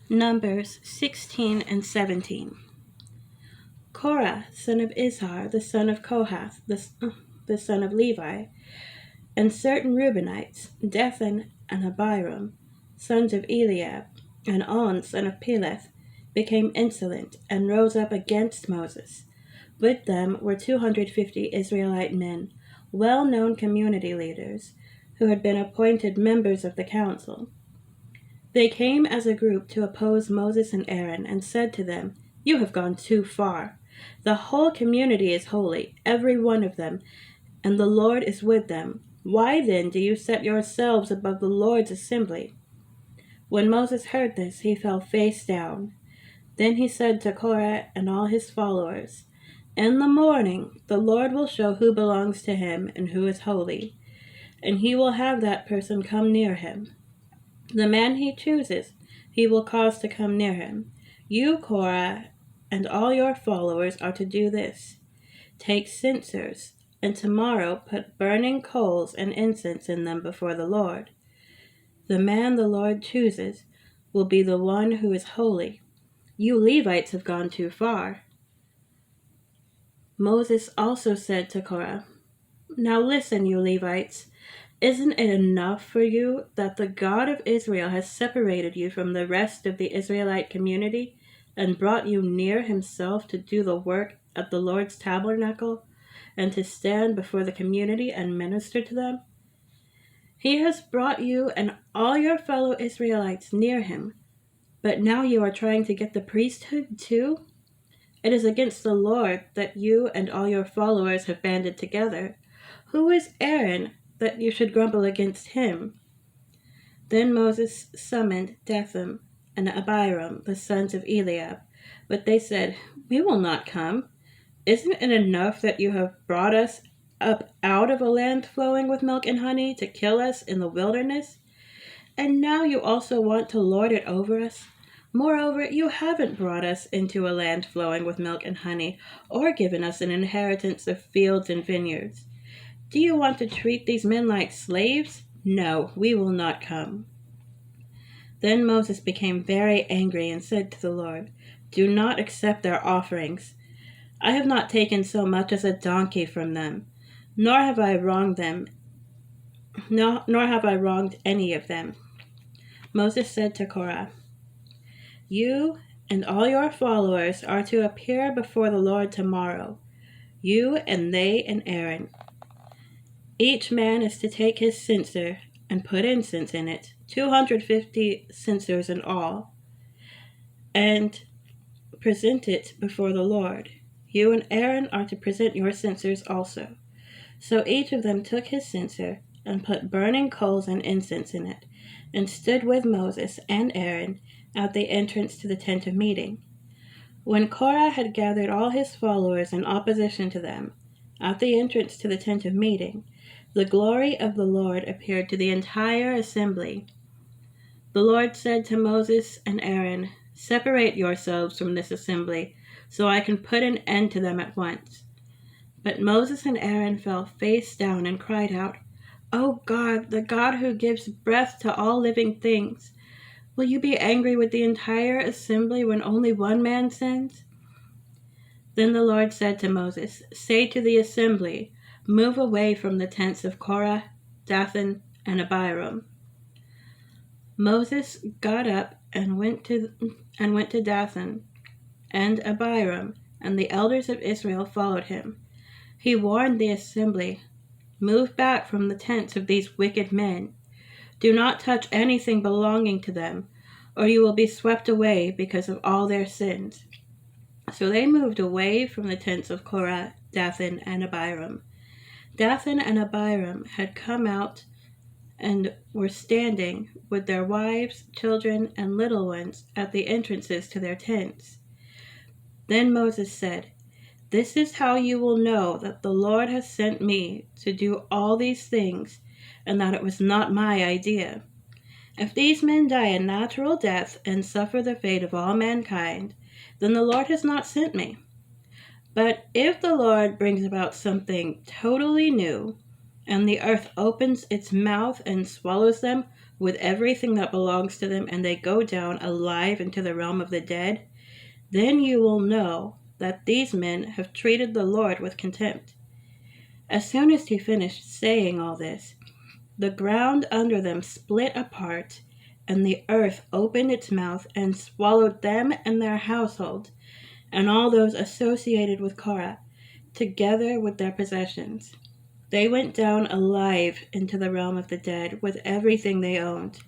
Numbers 16 and 17. Korah, son of Izhar, the son of Kohath, the son of Levi, and certain Reubenites, Dathan and Abiram, sons of Eliab, and On, son of Peleth, became insolent and rose up against Moses. With them were 250 Israelite men, well-known community leaders, who had been appointed members of the council. They came as a group to oppose Moses and Aaron and said to them, "You have gone too far. The whole community is holy, every one of them, and the Lord is with them. Why then do you set yourselves above the Lord's assembly?" When Moses heard this, he fell face down. Then he said to Korah and all his followers, "In the morning the Lord will show who belongs to him and who is holy, and he will have that person come near him. The man he chooses, he will cause to come near him. You, Korah, and all your followers are to do this. Take censers, and tomorrow put burning coals and incense in them before the Lord. The man the Lord chooses will be the one who is holy. You Levites have gone too far." Moses also said to Korah, "Now listen, you Levites. Isn't it enough for you that the God of Israel has separated you from the rest of the Israelite community and brought you near himself to do the work at the Lord's tabernacle and to stand before the community and minister to them? He has brought you and all your fellow Israelites near him, but now you are trying to get the priesthood too? It is against the Lord that you and all your followers have banded together. Who is Aaron that you should grumble against him?" Then Moses summoned Dathan and Abiram, the sons of Eliab, but they said, "We will not come. Isn't it enough that you have brought us up out of a land flowing with milk and honey to kill us in the wilderness? And now you also want to lord it over us? Moreover, you haven't brought us into a land flowing with milk and honey, or given us an inheritance of fields and vineyards. Do you want to treat these men like slaves? No, we will not come." Then Moses became very angry and said to the Lord, "Do not accept their offerings. I have not taken so much as a donkey from them, nor have I wronged them, nor have I wronged any of them." Moses said to Korah, "You and all your followers are to appear before the Lord tomorrow, you and they and Aaron. Each man is to take his censer and put incense in it, 250 censers in all, and present it before the Lord. You and Aaron are to present your censers also." So each of them took his censer and put burning coals and incense in it, and stood with Moses and Aaron at the entrance to the tent of meeting. When Korah had gathered all his followers in opposition to them, at the entrance to the tent of meeting, the glory of the Lord appeared to the entire assembly. The Lord said to Moses and Aaron, "Separate yourselves from this assembly, so I can put an end to them at once." But Moses and Aaron fell face down and cried out, "O God, the God who gives breath to all living things, will you be angry with the entire assembly when only one man sins?" Then the Lord said to Moses, "Say to the assembly, 'Move away from the tents of Korah, Dathan, and Abiram.'" Moses got up and went to Dathan, and Abiram, and the elders of Israel followed him. He warned the assembly, "Move back from the tents of these wicked men. Do not touch anything belonging to them, or you will be swept away because of all their sins." So they moved away from the tents of Korah, Dathan, and Abiram. Dathan and Abiram had come out and were standing with their wives, children, and little ones at the entrances to their tents. Then Moses said, "This is how you will know that the Lord has sent me to do all these things, and that it was not my idea. If these men die a natural death and suffer the fate of all mankind, then the Lord has not sent me. But if the Lord brings about something totally new, and the earth opens its mouth and swallows them, with everything that belongs to them, and they go down alive into the realm of the dead, then you will know that these men have treated the Lord with contempt. As soon as he finished saying all this, the ground under them split apart, and the earth opened its mouth and swallowed them and their household, and all those associated with Korah, together with their possessions. They went down alive into the realm of the dead with everything they owned.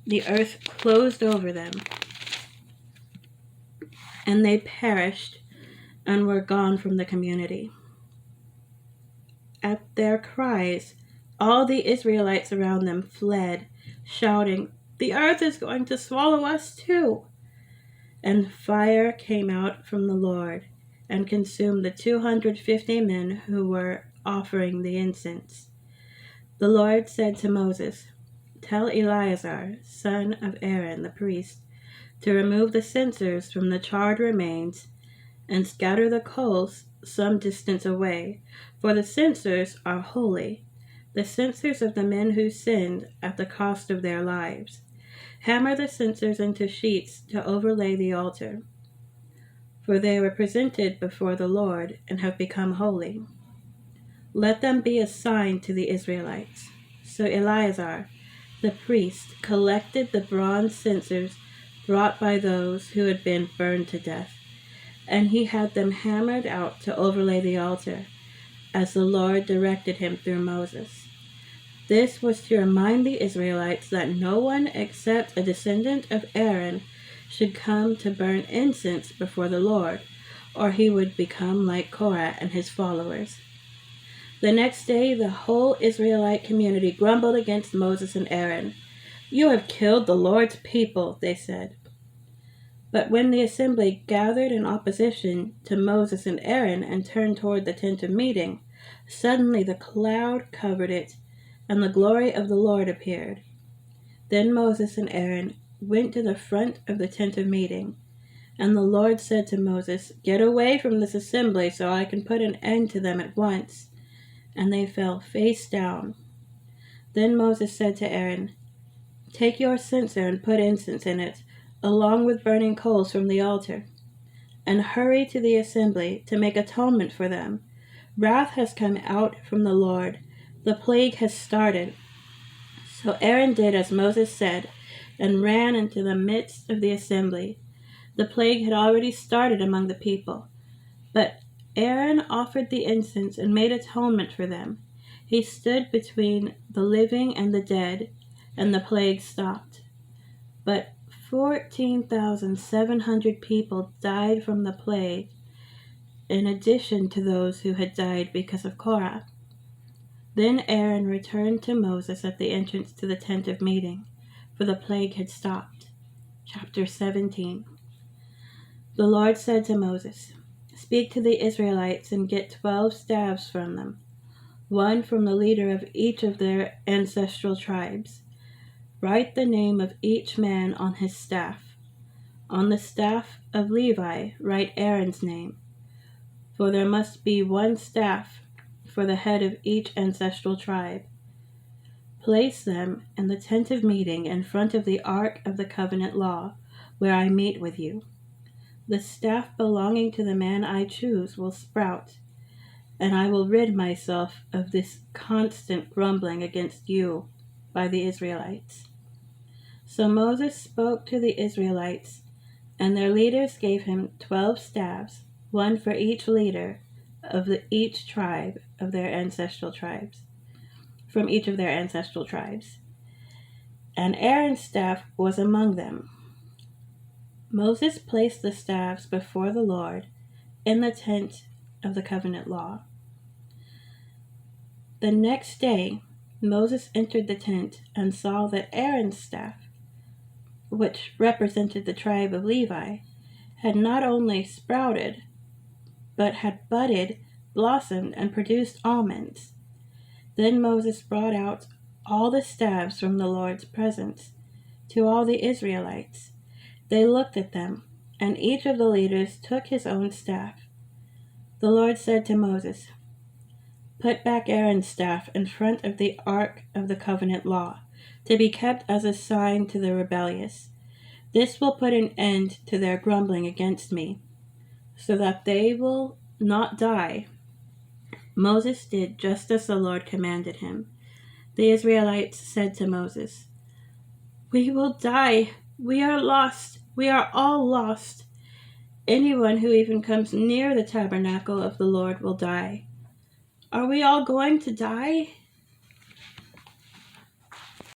The earth closed over them, and they perished and were gone from the community. At their cries, all the Israelites around them fled, shouting, "The earth is going to swallow us too!" And fire came out from the Lord and consumed the 250 men who were offering the incense. The Lord said to Moses, "Tell Eleazar, son of Aaron the priest, to remove the censers from the charred remains and scatter the coals some distance away, for the censers are holy, the censers of the men who sinned at the cost of their lives. Hammer the censers into sheets to overlay the altar, for they were presented before the Lord and have become holy. Let them be a sign to the Israelites." So Eleazar, the priest, collected the bronze censers brought by those who had been burned to death, and he had them hammered out to overlay the altar, as the Lord directed him through Moses. This was to remind the Israelites that no one except a descendant of Aaron should come to burn incense before the Lord, or he would become like Korah and his followers. The next day, the whole Israelite community grumbled against Moses and Aaron. "You have killed the Lord's people," they said. But when the assembly gathered in opposition to Moses and Aaron and turned toward the tent of meeting, suddenly the cloud covered it, and the glory of the Lord appeared. Then Moses and Aaron went to the front of the tent of meeting, and the Lord said to Moses, "Get away from this assembly so I can put an end to them at once." And they fell face down. Then Moses said to Aaron, "Take your censer and put incense in it, along with burning coals from the altar, and hurry to the assembly to make atonement for them. Wrath has come out from the Lord. The plague has started." So Aaron did as Moses said, and ran into the midst of the assembly. The plague had already started among the people, but Aaron offered the incense and made atonement for them. He stood between the living and the dead, and the plague stopped. But 14,700 people died from the plague, in addition to those who had died because of Korah. Then Aaron returned to Moses at the entrance to the tent of meeting, for the plague had stopped. Chapter 17. The Lord said to Moses, "Speak to the Israelites and get 12 staves from them, one from the leader of each of their ancestral tribes. Write the name of each man on his staff. On the staff of Levi, write Aaron's name, for there must be one staff for the head of each ancestral tribe. Place them in the tent of meeting in front of the ark of the covenant law, where I meet with you. The staff belonging to the man I choose will sprout, and I will rid myself of this constant grumbling against you by the Israelites." So Moses spoke to the Israelites, and their leaders gave him 12 staves, one for each leader of each tribe of their ancestral tribes, from each of their ancestral tribes. And Aaron's staff was among them. Moses placed the staves before the Lord in the tent of the covenant law. The next day, Moses entered the tent and saw that Aaron's staff, which represented the tribe of Levi, had not only sprouted, but had budded, blossomed, and produced almonds. Then Moses brought out all the staves from the Lord's presence to all the Israelites. They looked at them, and each of the leaders took his own staff. The Lord said to Moses, "Put back Aaron's staff in front of the ark of the covenant law. to be kept as a sign to the rebellious. This will put an end to their grumbling against me, so that they will not die." Moses did just as the Lord commanded him. The Israelites said to Moses, "We will die. We are lost. We are all lost. Anyone who even comes near the tabernacle of the Lord will die." "Are we all going to die?"